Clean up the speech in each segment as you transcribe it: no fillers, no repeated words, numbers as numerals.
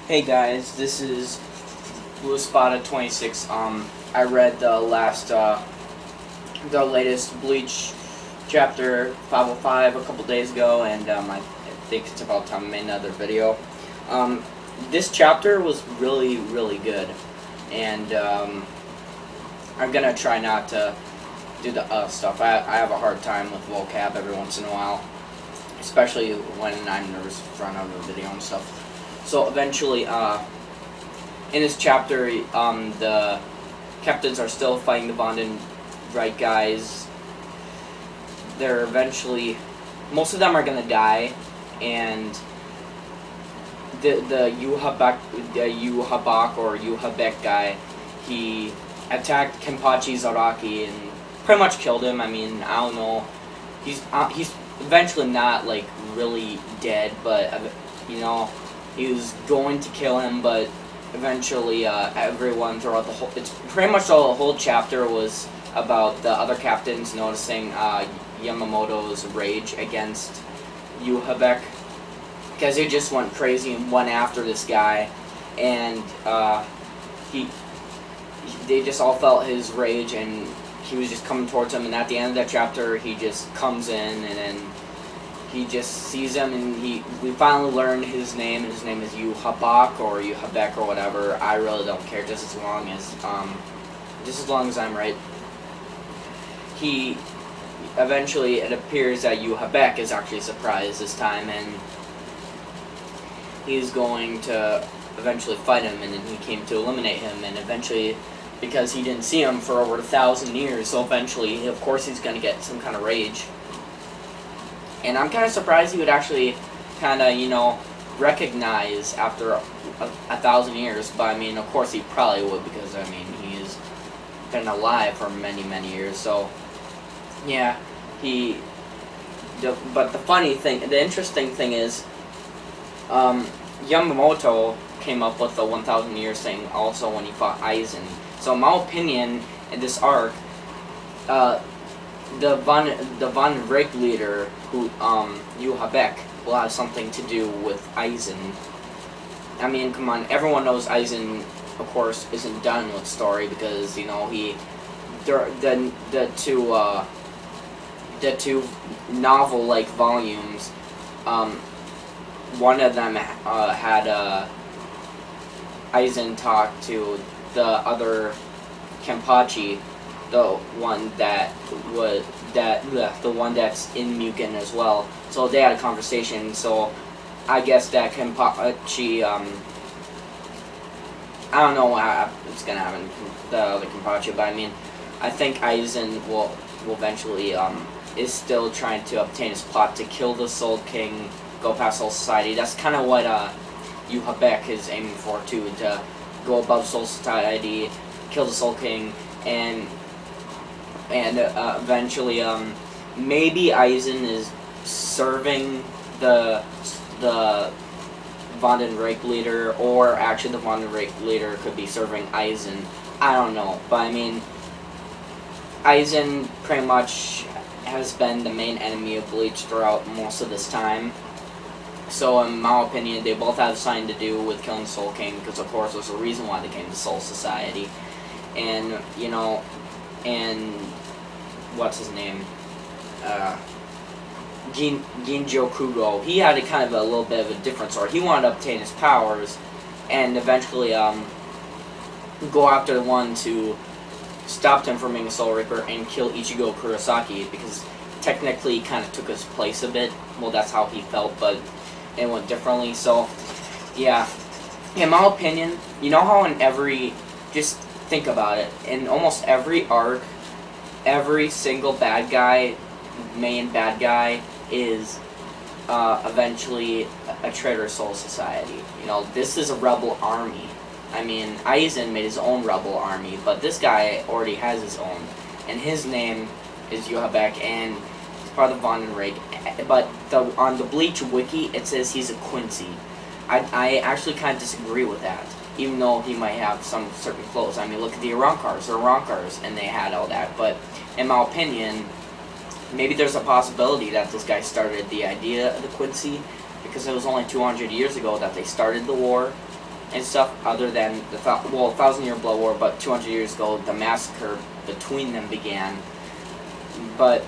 Hey guys, this is Blue Spotted 26. I read the latest Bleach chapter 505 a couple days ago, and I think it's about time I made another video. This chapter was really, really good, and I'm gonna try not to do the stuff. I have a hard time with vocab every once in a while, especially when I'm nervous in front of a video and stuff. So eventually, in this chapter, the captains are still fighting the Bond and Right guys. They're eventually, most of them are gonna die, and the Juha Bach or Juha Bach guy, he attacked Kenpachi Zaraki and pretty much killed him. I mean, I don't know. He's eventually not like really dead, but you know. He was going to kill him, but eventually everyone throughout the whole... It's pretty much the whole chapter was about the other captains noticing Yamamoto's rage against Juha Bach, because he just went crazy and went after this guy, and they just all felt his rage, and he was just coming towards him, and at the end of that chapter, he just comes in, and then he just sees him, and we finally learn his name, and his name is Juha Bach or Juha Bach or whatever. I really don't care, just as long as I'm right. He eventually, it appears that Juha Bach is actually surprised this time, and he's going to eventually fight him, and then he came to eliminate him, and eventually, because he didn't see him for over 1,000 years, so eventually, of course, he's going to get some kind of rage. And I'm kind of surprised he would actually kind of, you know, recognize after 1,000 years. But, I mean, of course he probably would, because, I mean, he's been alive for many, many years. So, yeah, but the funny thing, the interesting thing is, Yamamoto came up with the 1,000 years thing also when he fought Aizen. So, in my opinion, in this arc, the Von Rick leader, who Juha Bach, will have something to do with Aizen. I mean, come on, everyone knows Aizen, of course, isn't done with story, because you know the two novel-like volumes. One of them had Aizen talk to the other Kenpachi, the one that's in Mugen as well. So they had a conversation. So I guess that Kenpachi, I don't know what's gonna happen to the other Kenpachi, but I mean, I think Aizen will eventually is still trying to obtain his plot to kill the Soul King, go past Soul Society. That's kind of what Juha Bach is aiming for too, to go above Soul Society, kill the Soul King, and eventually, maybe Aizen is serving the Von den Reich leader, or actually the Von den Reich leader could be serving Aizen. I don't know, but I mean, Aizen pretty much has been the main enemy of Bleach throughout most of this time. So in my opinion, they both have something to do with killing Soul King, because of course there's a reason why they came to Soul Society. And, you know, and what's his name? Ginjo Kugo. He had a little bit of a different story. He wanted to obtain his powers, and eventually go after the one who stopped him from being a Soul Reaper and kill Ichigo Kurosaki, because technically he kind of took his place a bit. Well, that's how he felt, but it went differently. So, yeah. In my opinion, you know how just think about it, in almost every arc, every single main bad guy, is eventually a traitor Soul Society. You know, this is a rebel army. I mean, Aizen made his own rebel army, but this guy already has his own, and his name is Juha Bach, and he's part of the Von den Reich. But on the Bleach wiki, it says he's a Quincy. I actually kind of disagree with that, even though he might have some certain clothes. I mean, look at the Arankars, and they had all that. But in my opinion, maybe there's a possibility that this guy started the idea of the Quincy, because it was only 200 years ago that they started the war, and stuff, other than the 1,000-year blood war, but 200 years ago the massacre between them began. But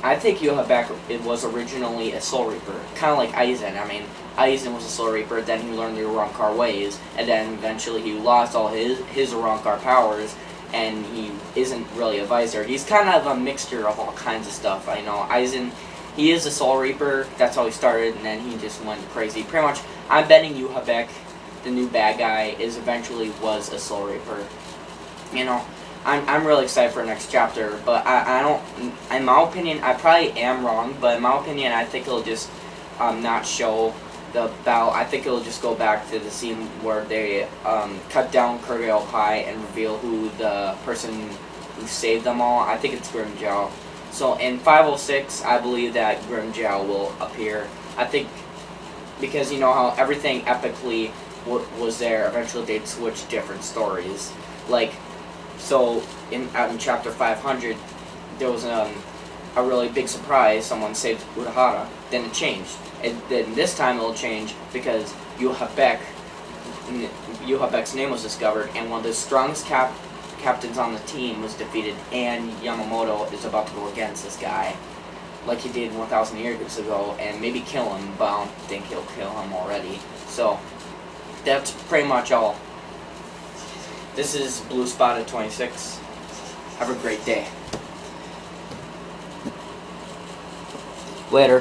I think Juha Bach was originally a Soul Reaper, kind of like Aizen. I mean, Aizen was a Soul Reaper, then he learned the Arrancar ways, and then eventually he lost all his Arrancar powers, and he isn't really a Visor. He's kind of a mixture of all kinds of stuff. I know Aizen, he is a Soul Reaper, that's how he started, and then he just went crazy. Pretty much, I'm betting Juha Bach, the new bad guy, eventually was a Soul Reaper. I'm really excited for the next chapter, but I don't, in my opinion, I probably am wrong, but in my opinion, I think it'll just not show the battle. I think it'll just go back to the scene where they cut down Kurgale Pie and reveal who the person who saved them all. I think it's Grimmjow. So in 506, I believe that Grimmjow will appear. I think, because you know how everything epically was there, eventually they'd switch different stories. Like, so in chapter 500, there was a really big surprise. Someone saved Urahara. Then it changed. And then this time it'll change because Juha Bach's name was discovered, and one of the strongest captains on the team was defeated, and Yamamoto is about to go against this guy, like he did 1,000 years ago, and maybe kill him, but I don't think he'll kill him already. So that's pretty much all. This is Blue Spotted 26. Have a great day. Later.